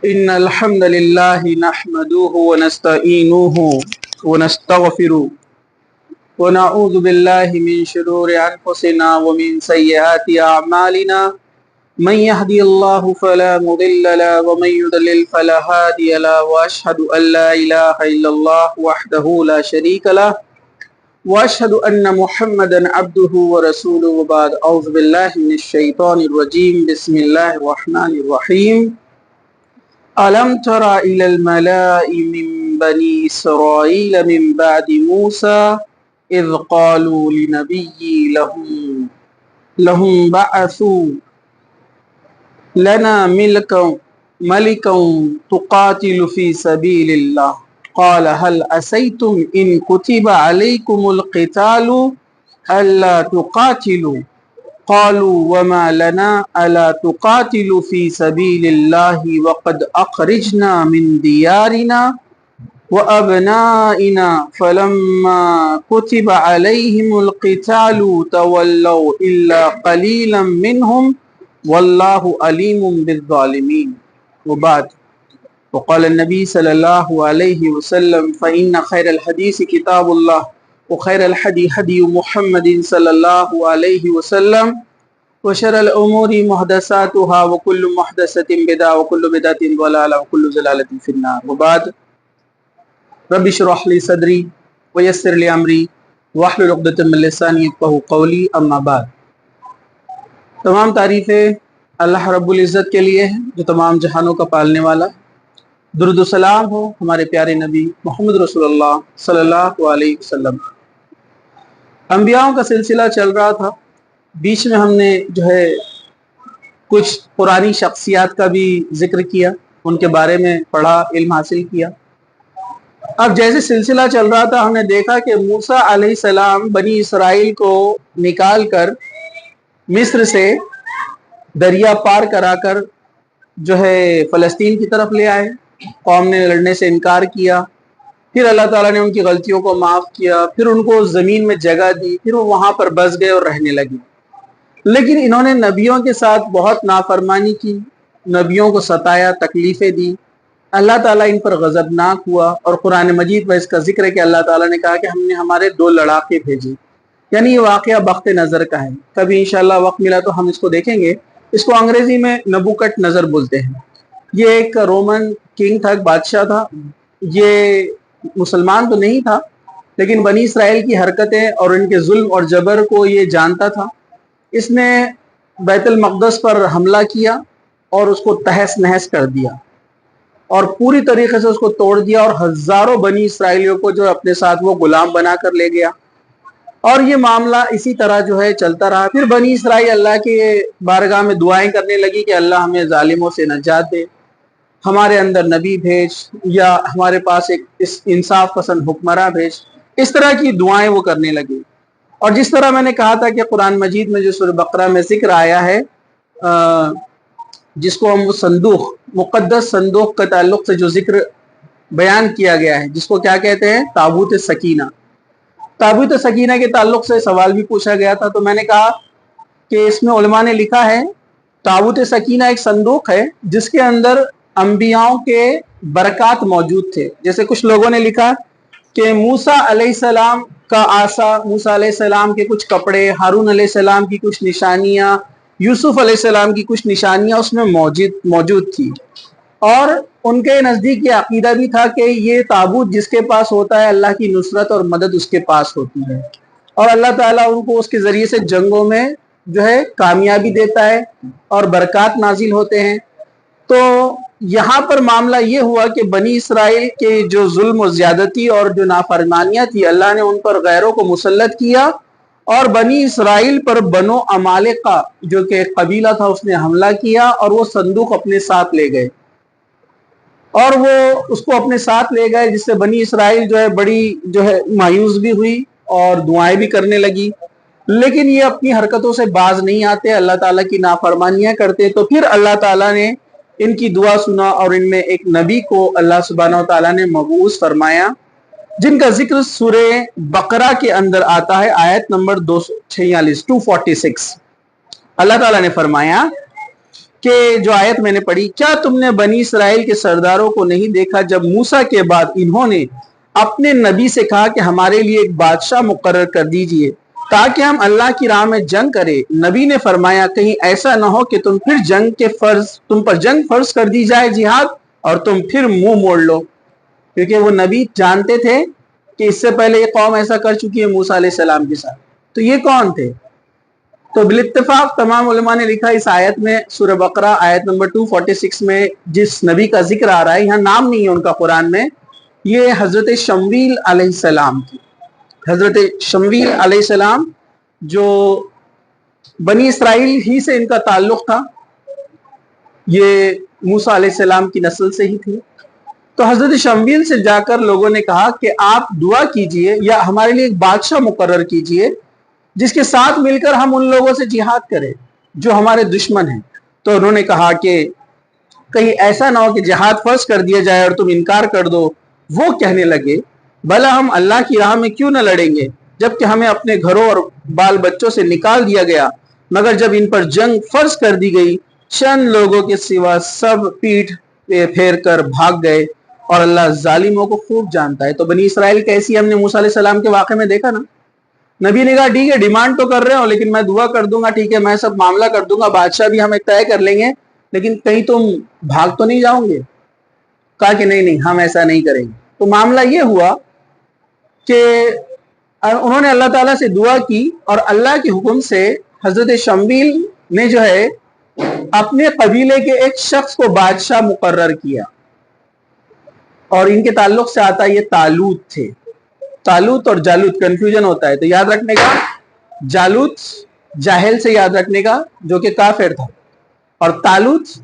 إن الحمد لله نحمده ونستعينه ونستغفره ونعوذ بالله من شرور أنفسنا ومن سيئات أعمالنا من يهدي الله فلا مضل له ومن يضلل فلا هادي له وأشهد أن لا إله إلا الله وحده لا شريك له وأشهد أن محمدا عبده ورسوله وبعد أعوذ بالله من الشيطان الرجيم بسم الله الرحمن الرحيم ألم تر إلى الملأ من بني إسرائيل من بعد موسى إذ قالوا لنبي لهم بعثوا لنا ملكا تقاتل في سبيل الله قال هل عسيتم إن كتب عليكم القتال ألا تقاتلوا قالوا وما لنا ألا تقاتل في سبيل الله وقد أخرجنا من ديارنا وأبنائنا فلما كتب عليهم القتال تولوا إلا قليلا منهم والله عليم بالظالمين وبعد وقال النبي صلى الله عليه وسلم فإن خير الحديث كتاب الله وخير الحدي حدي محمد صلى الله عليه وسلم وشر الأمور محدثاتها وكل محدثة بدعة وكل بدعة ضلالة وكل ضلالة في النار وبعد رب اشرح لي صدري ويسر لي أمري واحلل عقدة من لساني يفقهوا قولي أما بعد تمام تعریفیں اللہ رب العزت کے لیے ہیں جو تمام جہانوں کا پالنے والا ہے۔ درود و سلام ہو ہمارے پیارے نبی محمد رسول اللہ صلی اللہ علیہ وسلم۔ انبیاؤں کا سلسلہ چل رہا تھا، بیچ میں ہم نے کچھ پرانی شخصیات کا بھی ذکر کیا، ان کے بارے میں پڑھا، علم حاصل کیا۔ اب جیسے سلسلہ چل رہا تھا ہم نے دیکھا کہ موسیٰ علیہ السلام بنی اسرائیل کو نکال کر مصر سے دریا پار کرا کر فلسطین کی طرف لے آئے۔ قوم نے لڑنے سے انکار کیا، پھر اللہ تعالیٰ نے ان کی غلطیوں کو معاف کیا، پھر ان کو زمین میں جگہ دی، پھر وہ وہاں پر بس گئے اور رہنے لگے۔ لیکن انہوں نے نبیوں کے ساتھ بہت نافرمانی کی، نبیوں کو ستایا، تکلیفیں دی، اللہ تعالیٰ ان پر غضبناک ہوا۔ اور قرآن مجید میں اس کا ذکر ہے کہ اللہ تعالیٰ نے کہا کہ ہم نے ہمارے 2 لڑاکے بھیجے، یعنی یہ واقعہ بخت نظر کا ہے۔ کبھی انشاءاللہ وقت ملا تو ہم اس کو دیکھیں گے۔ اس کو انگریزی میں نبوکت نظر بولتے ہیں۔ یہ ایک رومن کنگ تھا، ایک بادشاہ تھا۔ یہ مسلمان تو نہیں تھا، لیکن بنی اسرائیل کی حرکتیں اور ان کے ظلم اور جبر کو یہ جانتا تھا۔ اس نے بیت المقدس پر حملہ کیا اور اس کو تہس نہس کر دیا اور پوری طریقے سے اس کو توڑ دیا، اور ہزاروں بنی اسرائیلیوں کو اپنے ساتھ وہ غلام بنا کر لے گیا۔ اور یہ معاملہ اسی طرح چلتا رہا۔ پھر بنی اسرائیل اللہ کے بارگاہ میں دعائیں کرنے لگی کہ اللہ ہمیں ظالموں سے نجات دے، ہمارے اندر نبی بھیج، یا ہمارے پاس ایک انصاف پسند حکمراں بھیج۔ اس طرح کی دعائیں وہ کرنے لگی۔ اور جس طرح میں نے کہا تھا کہ قرآن مجید میں جو سورہ بقرہ میں ذکر آیا ہے، جس کو ہم صندوق، مقدس صندوق کا تعلق سے جو ذکر بیان کیا گیا ہے، جس کو کیا کہتے ہیں؟ تابوت سکینہ۔ تابوت سکینہ کے تعلق سے سوال بھی پوچھا گیا تھا، تو میں نے کہا کہ اس میں علماء نے لکھا ہے تابوت سکینہ ایک صندوق ہے جس کے اندر انبیاؤں کے برکات موجود تھے۔ جیسے کچھ لوگوں نے لکھا کہ موسیٰ علیہ السلام کا عصا، موسیٰ علیہ السلام کے کچھ کپڑے، ہارون علیہ السلام کی کچھ نشانیاں، یوسف علیہ السلام کی کچھ نشانیاں اس میں موجود تھی۔ اور ان کے نزدیک یہ عقیدہ بھی تھا کہ یہ تابوت جس کے پاس ہوتا ہے اللہ کی نصرت اور مدد اس کے پاس ہوتی ہے، اور اللہ تعالیٰ ان کو اس کے ذریعے سے جنگوں میں کامیابی دیتا ہے اور برکات نازل ہوتے ہیں۔ تو یہاں پر معاملہ یہ ہوا کہ بنی اسرائیل کے جو ظلم و زیادتی اور جو نافرمانیاں تھی، اللہ نے ان پر غیروں کو مسلط کیا، اور بنی اسرائیل پر بنو عمالقہ جو کہ ایک قبیلہ تھا اس نے حملہ کیا، اور وہ صندوق اپنے ساتھ لے گئے، اور وہ اس کو اپنے ساتھ لے گئے، جس سے بنی اسرائیل بڑی مایوس بھی ہوئی اور دعائیں بھی کرنے لگی۔ لیکن یہ اپنی حرکتوں سے باز نہیں آتے، اللہ تعالیٰ کی نافرمانیاں کرتے۔ تو پھر اللہ تعالیٰ نے ان کی دعا سنا، اور ان میں ایک نبی کو اللہ سبحانہ و تعالیٰ نے مبعوث فرمایا، جن کا ذکر سورہ بقرہ کے اندر آتا ہے، آیت نمبر 246۔ اللہ تعالیٰ نے فرمایا کہ جو آیت میں نے پڑھی، کیا تم نے بنی اسرائیل کے سرداروں کو نہیں دیکھا جب موسیٰ کے بعد انہوں نے اپنے نبی سے کہا کہ ہمارے لیے ایک بادشاہ مقرر کر دیجئے تاکہ ہم اللہ کی راہ میں جنگ کریں؟ نبی نے فرمایا کہیں ایسا نہ ہو کہ تم پر جنگ فرض کر دی جائے، جہاد، اور تم پھر منہ موڑ لو، کیونکہ وہ نبی جانتے تھے کہ اس سے پہلے یہ قوم ایسا کر چکی ہے موسیٰ علیہ السلام کے ساتھ۔ تو یہ کون تھے؟ تو بالاتفاق تمام علماء نے لکھا اس آیت میں، سورہ بقرہ آیت نمبر 246 میں جس نبی کا ذکر آ رہا ہے، یہاں نام نہیں ہے ان کا قرآن میں، یہ حضرت شمویل علیہ السلام کی۔ حضرت شمویل علیہ السلام جو بنی اسرائیل ہی سے ان کا تعلق تھا، یہ موسیٰ علیہ السلام کی نسل سے ہی تھی۔ تو حضرت شمویل سے جا کر لوگوں نے کہا کہ آپ دعا کیجئے یا ہمارے لیے ایک بادشاہ مقرر کیجئے جس کے ساتھ مل کر ہم ان لوگوں سے جہاد کریں جو ہمارے دشمن ہیں۔ تو انہوں نے کہا کہ کہیں ایسا نہ ہو کہ جہاد فرض کر دیا جائے اور تم انکار کر دو۔ وہ کہنے لگے بھلا ہم اللہ کی راہ میں کیوں نہ لڑیں گے جبکہ ہمیں اپنے گھروں اور بال بچوں سے نکال دیا گیا، مگر جب ان پر جنگ فرض کر دی گئی چند لوگوں کے سوا سب پیٹھ پھیر کر بھاگ گئے، اور اللہ ظالموں کو خوب جانتا ہے۔ تو بنی اسرائیل کیسی ہم نے موسیٰ علیہ السلام کے واقعے میں دیکھا نا، نبی نے کہا ٹھیک ہے ڈیمانڈ تو کر رہے ہو لیکن میں دعا کر دوں گا، ٹھیک ہے میں سب معاملہ کر دوں گا، بادشاہ بھی ہم طے کر لیں گے، لیکن کہیں تم بھاگ تو نہیں جاؤ گے؟ کہا کہ نہیں ہم ایسا نہیں کریں گے۔ تو معاملہ یہ ہوا کہ انہوں نے اللہ تعالیٰ سے دعا کی اور اللہ کے حکم سے حضرت شمویل نے جو ہے اپنے قبیلے کے ایک شخص کو بادشاہ مقرر کیا، اور ان کے تعلق سے آتا یہ طالوت تھے۔ طالوت اور جالوت کنفیوژن ہوتا ہے تو یاد رکھنے کا، جالوت جاہل سے یاد رکھنے کا جو کہ کافر تھا، اور طالوت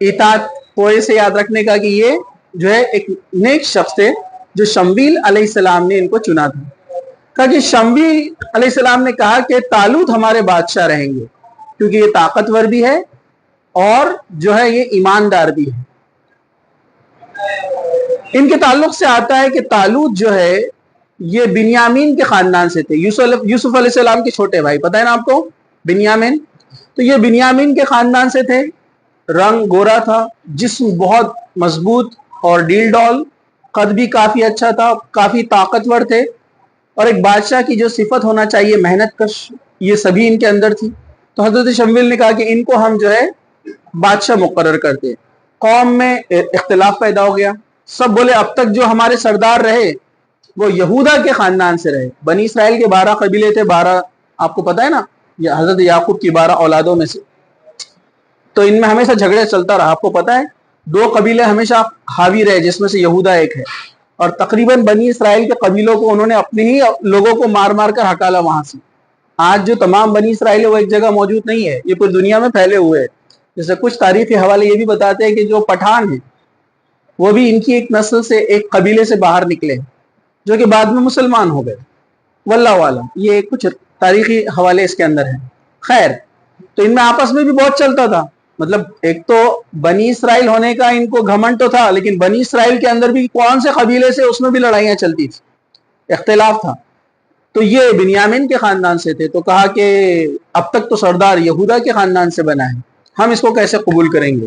اطاعت پوئے سے یاد رکھنے کا کہ یہ جو ہے ایک نیک شخص تھے جو شمویل علیہ السلام نے ان کو چنا تھا۔ کہا کہ شمویل علیہ السلام نے کہا کہ طالوت ہمارے بادشاہ رہیں گے کیونکہ یہ طاقتور بھی ہے اور جو ہے یہ ایماندار بھی ہے۔ ان کے تعلق سے آتا ہے کہ طالوت جو ہے یہ بنیامین کے خاندان سے تھے، یوسف علیہ السلام کے چھوٹے بھائی، پتہ ہے نا آپ کو بنیامین، تو یہ بنیامین کے خاندان سے تھے، رنگ گورا تھا، جسم بہت مضبوط اور ڈیل ڈول، قد بھی کافی اچھا تھا، کافی طاقتور تھے، اور ایک بادشاہ کی جو صفت ہونا چاہیے محنت کش، یہ سبھی ان کے اندر تھی۔ تو حضرت شمویل نے کہا کہ ان کو ہم جو ہے بادشاہ مقرر کرتے۔ قوم میں اختلاف پیدا ہو گیا، سب بولے اب تک جو ہمارے سردار رہے وہ یہودا کے خاندان سے رہے، بنی اسرائیل کے 12 قبیلے تھے، 12 آپ کو پتہ ہے نا، یہ حضرت یعقوب کی 12 اولادوں میں سے، تو ان میں ہمیشہ جھگڑے چلتا رہا۔ آپ کو پتہ ہے 2 قبیلے ہمیشہ حاوی رہے جس میں سے یہودا ایک ہے، اور تقریباً بنی اسرائیل کے قبیلوں کو انہوں نے اپنے ہی لوگوں کو مار مار کر ہکالا وہاں سے۔ آج جو تمام بنی اسرائیل ہے وہ ایک جگہ موجود نہیں ہے، یہ پوری دنیا میں پھیلے ہوئے ہیں۔ جیسے کچھ تاریخی حوالے یہ بھی بتاتے ہیں کہ جو پٹھان ہیں وہ بھی ان کی ایک نسل سے، ایک قبیلے سے باہر نکلے جو کہ بعد میں مسلمان ہو گئے، واللہ عالم، یہ کچھ تاریخی حوالے اس کے اندر ہیں۔ خیر، تو ان میں آپس میں بھی بہت چلتا تھا، مطلب ایک تو بنی اسرائیل ہونے کا ان کو گھمنڈ تو تھا، لیکن بنی اسرائیل کے اندر بھی کون سے قبیلے سے اس میں بھی لڑائیاں چلتی تھی، اختلاف تھا۔ تو یہ بنیامین کے خاندان سے تھے، تو کہا کہ اب تک تو سردار یہودا کے خاندان سے بنا ہے، ہم اس کو کیسے قبول کریں گے؟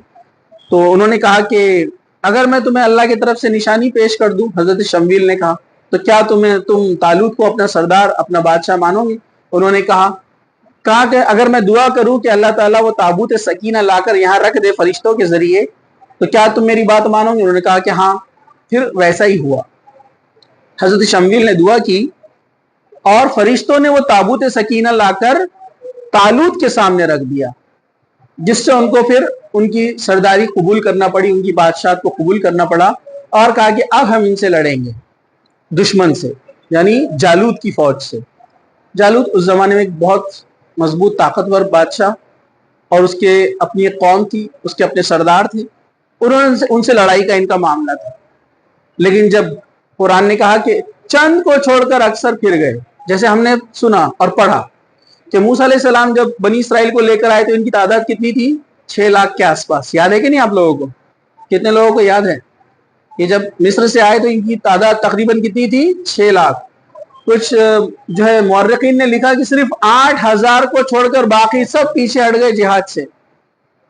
تو انہوں نے کہا کہ اگر میں تمہیں اللہ کی طرف سے نشانی پیش کر دوں، حضرت شمویل نے کہا، تو کیا تم طالوت کو اپنا سردار، اپنا بادشاہ مانو گے؟ انہوں نے کہا کہ اگر میں دعا کروں کہ اللہ تعالیٰ وہ تابوت سکینہ لا کر یہاں رکھ دے فرشتوں کے ذریعے تو کیا تم میری بات مانو گے؟ انہوں نے کہا کہ ہاں۔ پھر ویسا ہی ہوا، حضرت شمویل نے دعا کی اور فرشتوں نے وہ تابوت سکینہ لا کر طالوت کے سامنے رکھ دیا، جس سے ان کو پھر ان کی سرداری قبول کرنا پڑی، ان کی بادشاہت کو قبول کرنا پڑا، اور کہا کہ اب ہم ان سے لڑیں گے، دشمن سے، یعنی جالوت کی فوج سے۔ جالوت اس زمانے میں ایک بہت مضبوط طاقتور بادشاہ، اور اس کے اپنی ایک قوم تھی، اس کے اپنے سردار تھے، ان سے لڑائی کا ان کا معاملہ تھا۔ لیکن جب قرآن نے کہا کہ چند کو چھوڑ کر اکثر پھر گئے، جیسے ہم نے سنا اور پڑھا کہ موسیٰ علیہ السلام جب بنی اسرائیل کو لے کر آئے تو ان کی تعداد کتنی تھی؟ 6 لاکھ کے آس پاس۔ یاد ہے کہ نہیں آپ لوگوں کو؟ کتنے لوگوں کو یاد ہے کہ جب مصر سے آئے تو ان کی تعداد تقریباً کتنی تھی؟ 6 لاکھ۔ کچھ جو ہے مورخین نے لکھا کہ صرف 8,000 کو چھوڑ کر باقی سب پیچھے ہٹ گئے جہاد سے۔